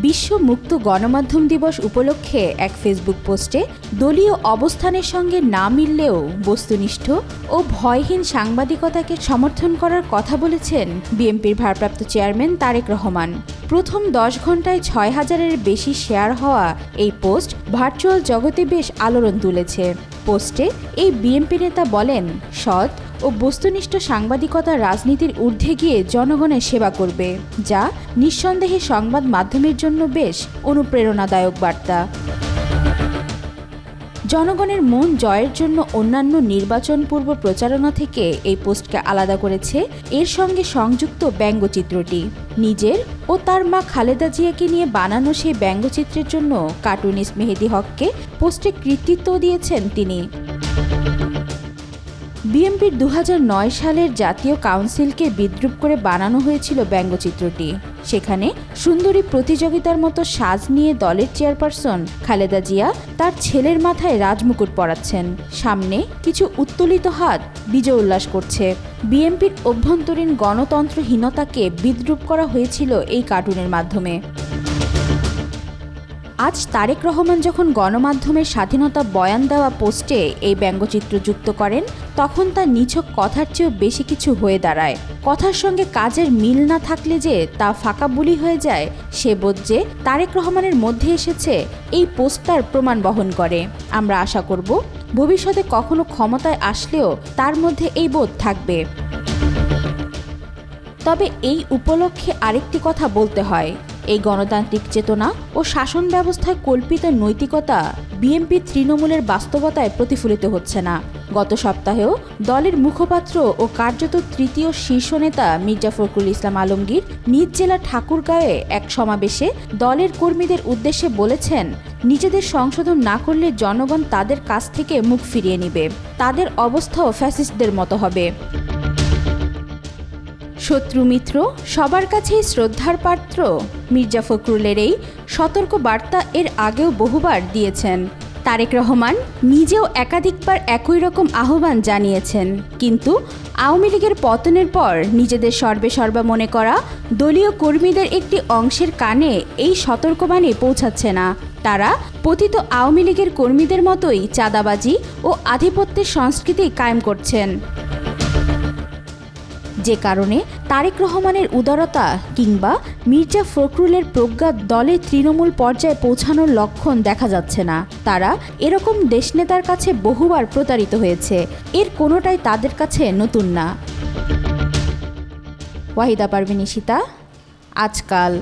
বিশ্ব মুক্ত গণমাধ্যম দিবস উপলক্ষে এক ফেসবুক পোস্টে দলীয় অবস্থানের সঙ্গে না মিললেও বস্তুনিষ্ঠ ও ভয়হীন সাংবাদিকতাকে সমর্থন করার কথা বলেছেন বিএনপির ভারপ্রাপ্ত চেয়ারম্যান তারেক রহমান। প্রথম 10 ঘন্টায় 6000-এর বেশি শেয়ার হওয়া এই পোস্ট ভার্চুয়াল জগতে বেশ আলোড়ন তুলেছে। পোস্টে এই বিএনপি নেতা বলেন, সৎ ও বস্তুনিষ্ঠ সাংবাদিকতা রাজনীতির ঊর্ধ্বে গিয়ে জনগণের সেবা করবে, যা নিঃসন্দেহে সংবাদ মাধ্যমের জন্য বেশ অনুপ্রেরণাদায়ক বার্তা। জনগণের মন জয়ের জন্য অন্যান্য নির্বাচন পূর্ব প্রচারণা থেকে এই পোস্টকে আলাদা করেছে এর সঙ্গে সংযুক্ত ব্যঙ্গচিত্রটি। নিজের ও তার মা খালেদা জিয়াকে নিয়ে বানানো সেই ব্যঙ্গচিত্রের জন্য কার্টুনিস্ট মেহেদী হককে পোস্টে কৃতিত্ব দিয়েছেন তিনি। বিএনপির 2009 সালের জাতীয় কাউন্সিলকে বিদ্রূপ করে বানানো হয়েছিল ব্যঙ্গচিত্রটি। সেখানে সুন্দরী প্রতিযোগিতার মতো সাজ নিয়ে দলের চেয়ারপারসন খালেদা জিয়া তার ছেলের মাথায় রাজমুকুট পরাচ্ছেন। সামনে কিছু উত্তোলিত হাত বিজয় উল্লাস করছে। বিএনপির অভ্যন্তরীণ গণতন্ত্রহীনতাকে বিদ্রূপ করা হয়েছিল এই কার্টুনের মাধ্যমে। আজ তারেক রহমান যখন গণমাধ্যমের স্বাধীনতা বয়ান দেওয়া পোস্টে এই ব্যঙ্গচিত্র যুক্ত করেন, তখন তা নিছক কথার চেয়েও বেশি কিছু হয়ে দাঁড়ায়। কথার সঙ্গে কাজের মিল না থাকলে যে তা ফাঁকা বুলি হয়ে যায়, সে বোধ যে তারেক রহমানের মধ্যে এসেছে এই পোস্টটার প্রমাণ বহন করে। আমরা আশা করব ভবিষ্যতে কখনো ক্ষমতায় আসলেও তার মধ্যে এই বোধ থাকবে। তবে এই উপলক্ষে আরেকটি কথা বলতে হয়, এই গণতান্ত্রিক চেতনা ও শাসন ব্যবস্থায় কল্পিত নৈতিকতা বিএনপি তৃণমূলের বাস্তবতায় প্রতিফলিত হচ্ছে না। গত সপ্তাহেও দলের মুখপাত্র ও কার্যত তৃতীয় শীর্ষ নেতা মির্জা ফখরুল ইসলাম আলমগীর নিজ জেলা ঠাকুরগাঁওয়ে এক সমাবেশে দলের কর্মীদের উদ্দেশ্যে বলেছেন, নিজেদের সংশোধন না করলে জনগণ তাদের কাছ থেকে মুখ ফিরিয়ে নেবে, তাদের অবস্থাও ফ্যাসিস্টদের মতো হবে। শত্রু মিত্র সবার কাছেই শ্রদ্ধার পাত্র মির্জা ফখরুলের এই সতর্ক বার্তা এর আগেও বহুবার দিয়েছেন। তারেক রহমান নিজেও একাধিকবার একই রকম আহ্বান জানিয়েছেন, কিন্তু আওয়ামী লীগের পতনের পর নিজেদের সর্বেসর্বা মনে করা দলীয় কর্মীদের একটি অংশের কানে এই সতর্কবাণী পৌঁছাচ্ছে না। তারা পতিত আওয়ামী লীগের কর্মীদের মতোই চাঁদাবাজি ও আধিপত্যের সংস্কৃতি কায়েম করছেন, যে কারণে তারেক রহমানের উদারতা কিংবা মির্জা ফখরুলের প্রজ্ঞা দলের তৃণমূল পর্যায়ে পৌঁছানোর লক্ষণ দেখা যাচ্ছে না। তারা এরকম দেশনেতার কাছে বহুবার প্রতারিত হয়েছে, এর কোনোটাই তাদের কাছে নতুন না। ওয়াহিদা পারভীন ঈশিতা, আজকাল।